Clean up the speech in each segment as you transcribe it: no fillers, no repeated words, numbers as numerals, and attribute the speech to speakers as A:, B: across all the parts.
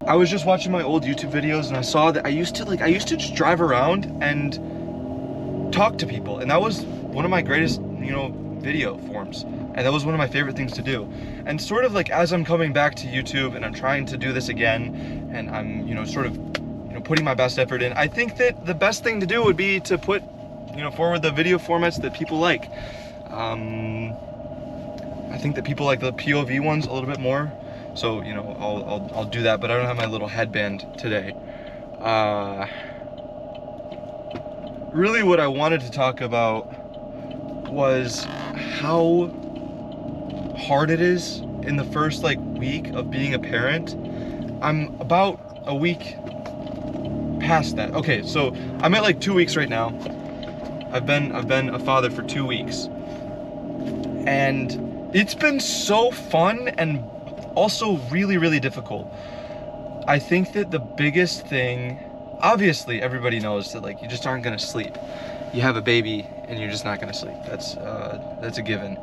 A: I was just watching my old YouTube videos and I saw that I used to just drive around and talk to people, and that was one of my greatest, video forms, and that was one of my favorite things to do. And sort of like as I'm coming back to YouTube and I'm trying to do this again, and I'm sort of putting my best effort in, I think that the best thing to do would be to put forward the video formats that people like. I think that people like the POV ones a little bit more, so I'll do that. But I don't have my little headband today. Really, what I wanted to talk about was how hard it is in the first week of being a parent. I'm about a week past that. Okay, so I'm at 2 weeks right now. I've been a father for 2 weeks, and it's been so fun and also really, really difficult. I think that the biggest thing, obviously everybody knows that you just aren't gonna sleep. You have a baby and you're just not gonna sleep. That's a given.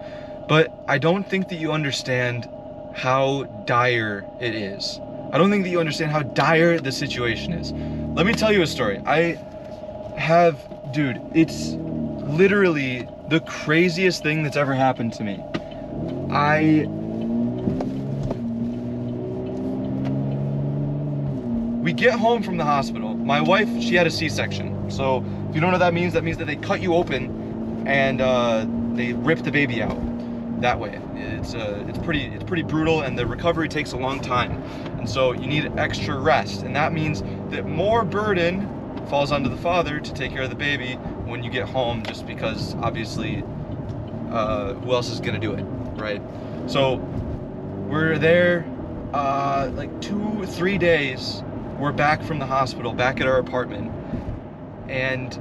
A: But I don't think that you understand how dire it is. I don't think that you understand how dire the situation is. Let me tell you a story. Dude, it's literally the craziest thing that's ever happened to me. We get home from the hospital. My wife, she had a C-section. So if you don't know what that means that they cut you open and they rip the baby out that way. It's pretty brutal, and the recovery takes a long time. And so you need extra rest. And that means that more burden falls onto the father to take care of the baby when you get home, just because obviously who else is gonna do it, right? So we're there 2-3 days. We're back from the hospital, back at our apartment, and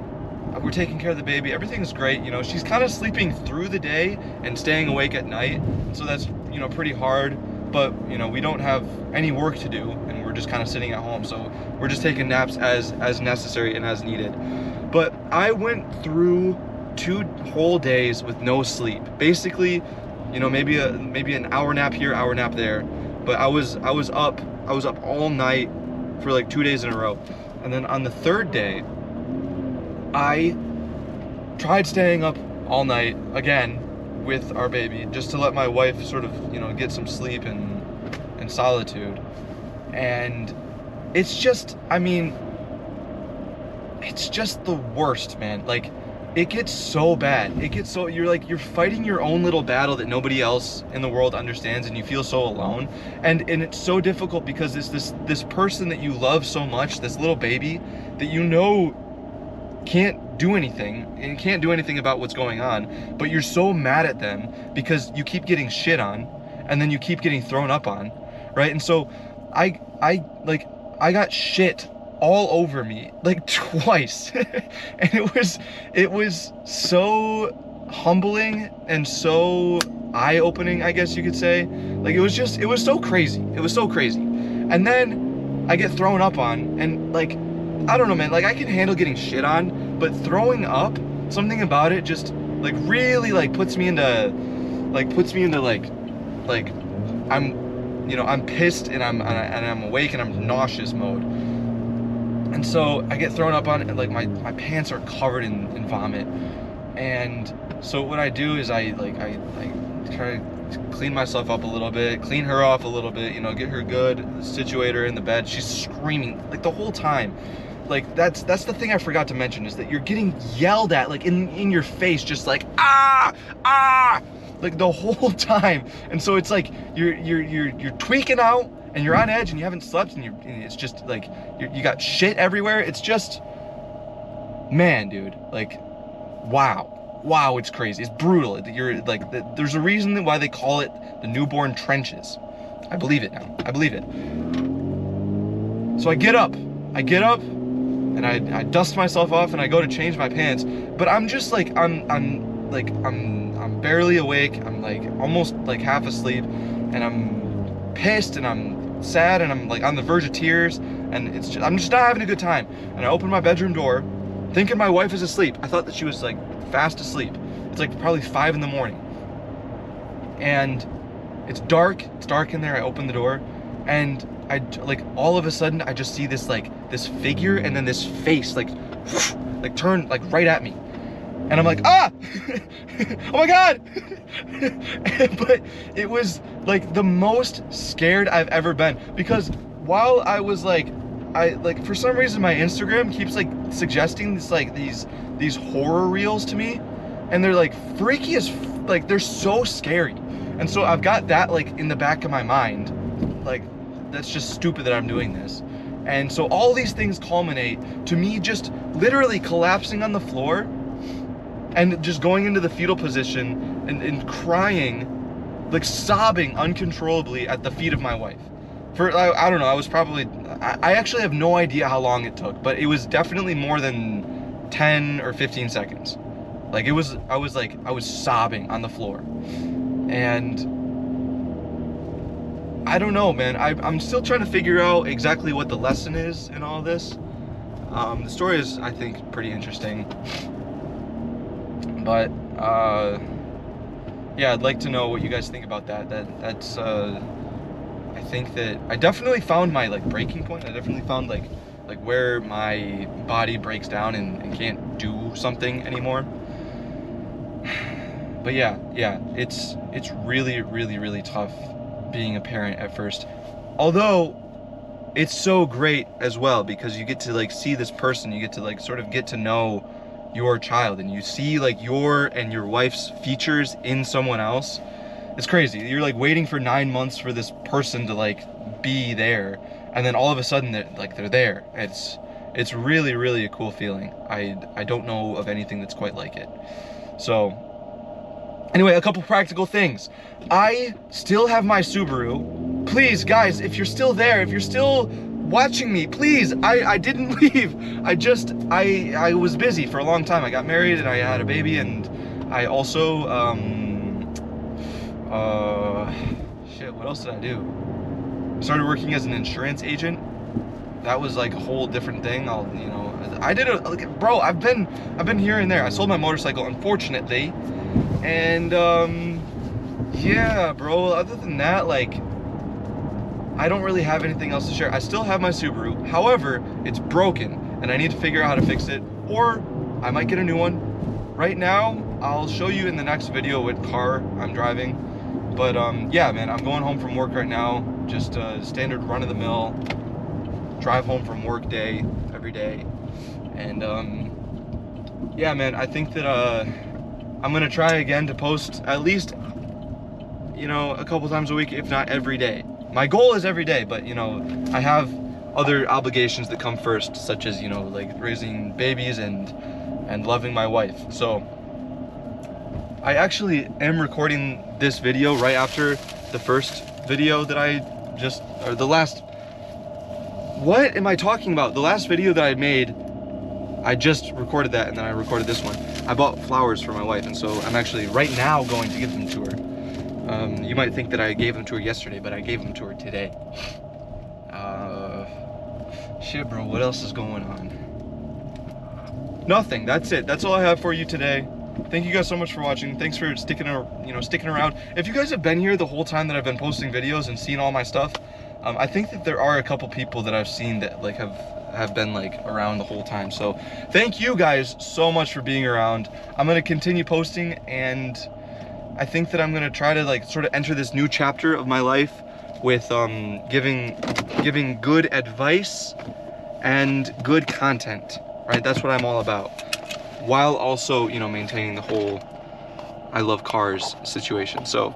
A: we're taking care of the baby. Everything's great. She's kind of sleeping through the day and staying awake at night, so that's pretty hard. But we don't have any work to do, and we're just kind of sitting at home, so we're just taking naps as necessary and as needed. But I went through 2 whole days with no sleep. Basically, maybe an hour nap here, hour nap there. But I was up all night for 2 days in a row. And then on the 3rd day, I tried staying up all night again with our baby, just to let my wife sort of get some sleep and solitude. And it's just it's just the worst, man. It gets so bad. You're fighting your own little battle that nobody else in the world understands, and you feel so alone. And it's so difficult because it's this person that you love so much, this little baby that can't do anything and can't do anything about what's going on, but you're so mad at them because you keep getting shit on, and then you keep getting thrown up on, right? And so I got shit all over me twice. And it was so humbling and so eye-opening, I guess you could say. It was so crazy. It was so crazy. And then I get thrown up on, and I don't know, man, I can handle getting shit on, but throwing up, something about it just really puts me into I'm pissed and I'm awake and I'm nauseous mode. And so I get thrown up on, and my pants are covered in vomit. And so what I do is I try to clean myself up a little bit, clean her off a little bit, get her good, situate her in the bed. She's screaming the whole time. That's the thing I forgot to mention, is that you're getting yelled at in your face, just ah the whole time. And so it's you're tweaking out, and you're on edge, and you haven't slept, and it's just you got shit everywhere. It's just, man, dude, wow, it's crazy. It's brutal. There's a reason why they call it the newborn trenches. I believe it now. I believe it. So I get up, and I dust myself off, and I go to change my pants, but I'm just I'm barely awake. I'm almost half asleep, and I'm pissed, and I'm sad, and I'm on the verge of tears, and I'm just not having a good time. And I open my bedroom door, thinking my wife is asleep. I thought that she was fast asleep. It's probably 5 in the morning, and it's dark in there. I open the door, and I like all of a sudden I just see this like this figure and then this face like turn like right at me, and I'm like, ah, oh my god. But it was like the most scared I've ever been, because while I was like, for some reason my Instagram keeps like suggesting this like these horror reels to me, and they're like freaky as like they're so scary, and so I've got that like in the back of my mind, like that's just stupid that I'm doing this. And so all these things culminate to me just literally collapsing on the floor and just going into the fetal position and crying, like sobbing uncontrollably at the feet of my wife. For, I don't know, I was probably, I actually have no idea how long it took, but it was definitely more than 10 or 15 seconds. Like I was sobbing on the floor. And I don't know, man. I'm still trying to figure out exactly what the lesson is in all this. The story is, I think, pretty interesting. But, yeah, I'd like to know what you guys think about that. That's, I think that I definitely found my, like, breaking point. I definitely found, like where my body breaks down and can't do something anymore. But yeah, it's really, really, really tough being a parent at first. Although it's so great as well, because you get to like see this person, you get to like sort of get to know your child, and you see like your and your wife's features in someone else. It's crazy. You're like waiting for 9 months for this person to like be there, and then all of a sudden they're there. It's really, really a cool feeling. I don't know of anything that's quite like it. So anyway, a couple practical things. I still have my Subaru. Please, guys, if you're still there, if you're still watching me, please, I didn't leave. I was busy for a long time. I got married and I had a baby, and I also, shit, what else did I do? Started working as an insurance agent. That was like a whole different thing. Bro, I've been here and there. I sold my motorcycle, unfortunately. And yeah, bro, other than that, like, I don't really have anything else to share. I still have my Subaru. However, it's broken and I need to figure out how to fix it, or I might get a new one. Right now, I'll show you in the next video what car I'm driving. But yeah, man, I'm going home from work right now. Just a standard run-of-the-mill drive home from work day every day. And yeah, man, I think that I'm gonna try again to post at least, you know, a couple times a week, if not every day. My goal is every day, but you know, I have other obligations that come first, such as, you know, like raising babies and loving my wife. So I actually am recording this video right after the first video that what am I talking about? The last video that I made, I just recorded that, and then I recorded this one. I bought flowers for my wife, and so I'm actually right now going to give them to her. You might think that I gave them to her yesterday, but I gave them to her today. Shit, bro, what else is going on? Nothing, that's it. That's all I have for you today. Thank you guys so much for watching. Thanks for sticking around. If you guys have been here the whole time that I've been posting videos and seen all my stuff, I think that there are a couple people that I've seen that like have been like around the whole time. So thank you guys so much for being around. I'm gonna continue posting, and I think that I'm gonna try to like sort of enter this new chapter of my life with giving good advice and good content, right? That's what I'm all about, while also, you know, maintaining the whole I love cars situation. So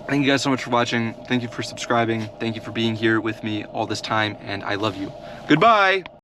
A: thank you guys so much for watching. Thank you for subscribing. Thank you for being here with me all this time, and I love you. Goodbye.